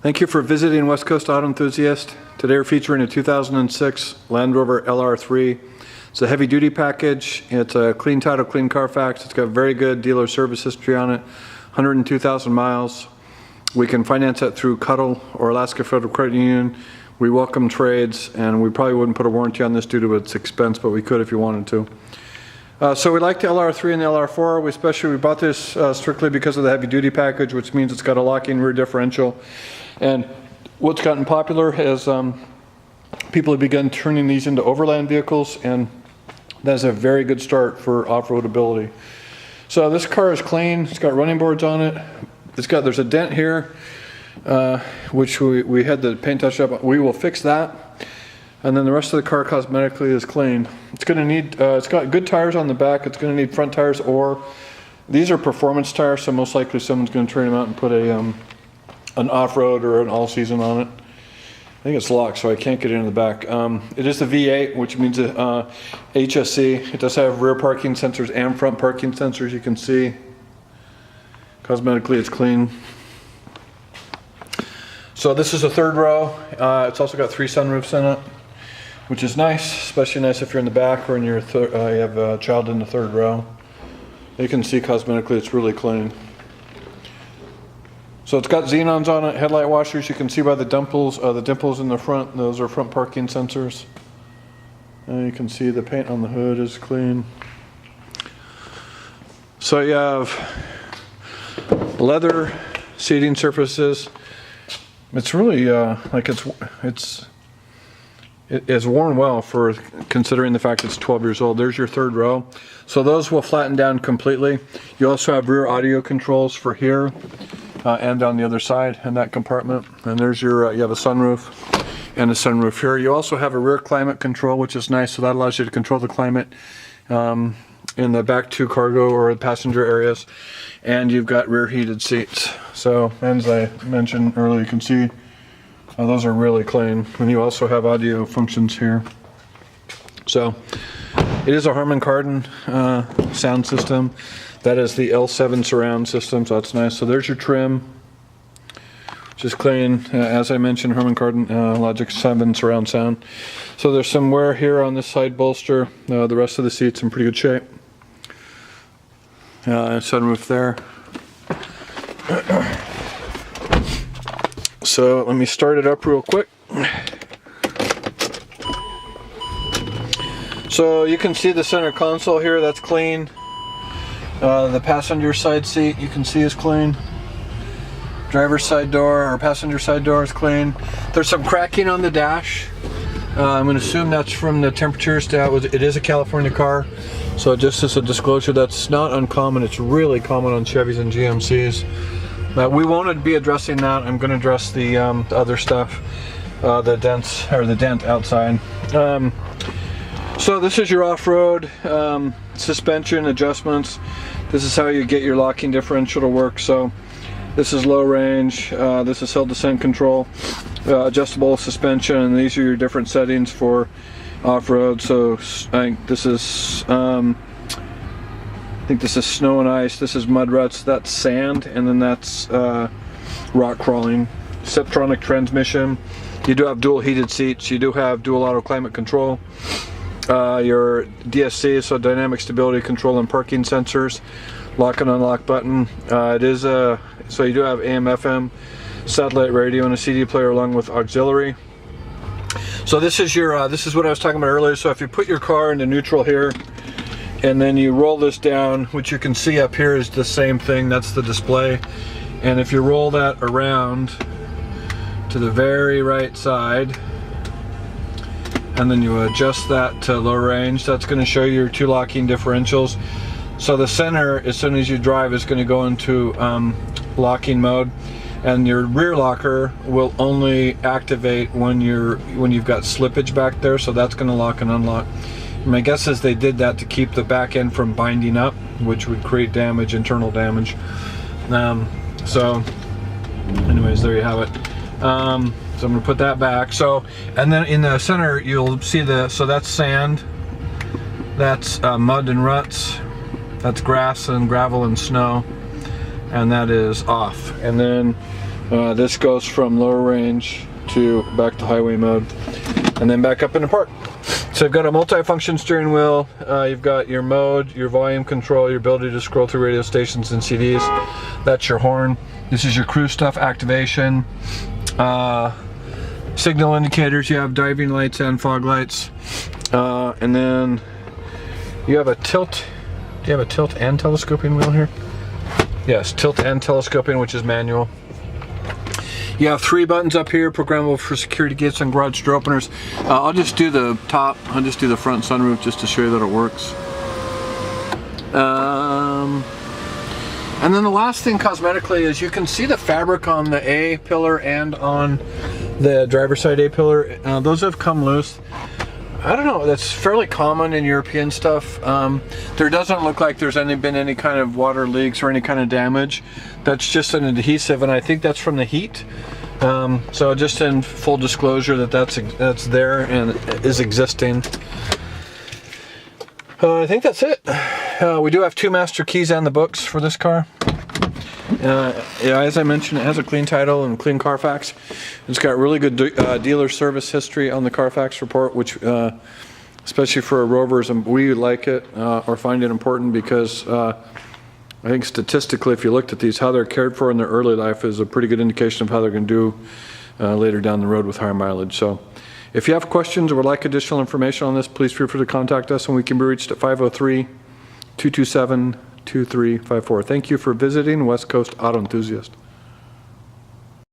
Thank you for visiting West Coast Auto Enthusiast. Today we're featuring a 2006 Land Rover LR3. It's a heavy duty package. It's a clean title, clean Carfax. It's got very good dealer service history on it, 102,000 miles. We can finance it through Cuddle or Alaska Federal Credit Union. We welcome trades, and we probably wouldn't put a warranty on this due to its expense, but we could if you wanted to. So we like the LR3 and the LR4. We bought this strictly because of the heavy duty package, which means it's got a locking rear differential. And what's gotten popular is people have begun turning these into overland vehicles, and that's a very good start for off-road ability. So this car is clean. It's got running boards on it. There's a dent here, which we had the paint touched up. We will fix that. And then the rest of the car cosmetically is clean. It's going to need, it's got good tires on the back. It's going to need front tires, or these are performance tires, so most likely someone's going to turn them out and put an off-road or an all-season on it. I think it's locked, so I can't get into the back. It is the V8, which means HSE. It does have rear parking sensors and front parking sensors. You can see cosmetically it's clean. So this is a third row. It's also got 3 sunroofs in it, which is nice, especially nice if you're in the back or in your you have a child in the third row. You can see cosmetically it's really clean. So it's got xenons on it, headlight washers. You can see by the dimples in the front. Those are front parking sensors. And you can see the paint on the hood is clean. So you have leather seating surfaces. It's really like it's worn well for considering the fact it's 12 years old. There's your third row. So those will flatten down completely. You also have rear audio controls for here. And on the other side in that compartment. And there's your, you have a sunroof and a sunroof here. You also have a rear climate control, which is nice. So that allows you to control the climate in the back 2 cargo or passenger areas. And you've got rear heated seats. So as I mentioned earlier, you can see those are really clean. And you also have audio functions here. So it is a Harman Kardon sound system. That is the L7 surround system, so that's nice. So there's your trim, which is clean. As I mentioned, Harman Kardon Logic 7 surround sound. So there's some wear here on this side bolster. The rest of the seat's in pretty good shape. Sunroof there. So let me start it up real quick. So you can see the center console here, that's clean. The passenger side seat you can see is clean. Driver's side door or passenger side door is clean. There's some cracking on the dash. I'm going to assume that's from the temperature stat. It is a California car, so just as a disclosure, that's not uncommon. It's really common on Chevys and GMCs. We won't be addressing that. I'm going to address the other stuff, the dents or the dent outside. So this is your off-road suspension adjustments. This is how you get your locking differential to work. So this is low range, this is hill descent control, adjustable suspension, and these are your different settings for off-road. So I think this is snow and ice, this is mud ruts, that's sand, and then that's rock crawling. Septronic transmission. You do have dual heated seats, you do have dual auto climate control. Your DSC, so dynamic stability control and parking sensors, lock and unlock button. It is so you do have AM, FM, satellite radio, and a CD player along with auxiliary. So this is your this is what I was talking about earlier. So if you put your car into neutral here, and then you roll this down, which you can see up here is the same thing. That's the display. And if you roll that around to the very right side, and then you adjust that to low range, that's going to show you your 2 locking differentials. So the center, as soon as you drive, is going to go into locking mode, and your rear locker will only activate when you've got slippage back there. So that's going to lock and unlock. My guess is they did that to keep the back end from binding up, which would create damage, internal damage. So anyways, there you have it. So I'm going to put that back. So, and then in the center you'll see so that's sand, that's mud and ruts, that's grass and gravel and snow, and that is off. And then This goes from lower range to back to highway mode, and then back up into park. So you've got a multi-function steering wheel, you've got your mode, your volume control, your ability to scroll through radio stations and CDs. That's your horn. This is your cruise stuff activation. Signal indicators, you have diving lights and fog lights. And then you have a tilt. Do you have a tilt and telescoping wheel here? Yes, tilt and telescoping, which is manual. You have 3 buttons up here, programmable for security gates and garage door openers. I'll just do the top, I'll just do the front sunroof just to show you that it works. And then the last thing cosmetically is you can see the fabric on the A pillar and on the driver's side A pillar. Those have come loose. I don't know, that's fairly common in European stuff. There doesn't look like there's been any kind of water leaks or any kind of damage. That's just an adhesive, and I think that's from the heat. So just in full disclosure that's there and is existing. I think that's it. We do have 2 master keys and the books for this car. Yeah, as I mentioned, it has a clean title and clean Carfax. It's got really good dealer service history on the Carfax report, which especially for Rovers, we like it or find it important because I think statistically, if you looked at these, how they're cared for in their early life is a pretty good indication of how they're going to do later down the road with higher mileage. So if you have questions or would like additional information on this, please feel free to contact us, and we can be reached at 503-227-2354. Thank you for visiting West Coast Auto Enthusiast.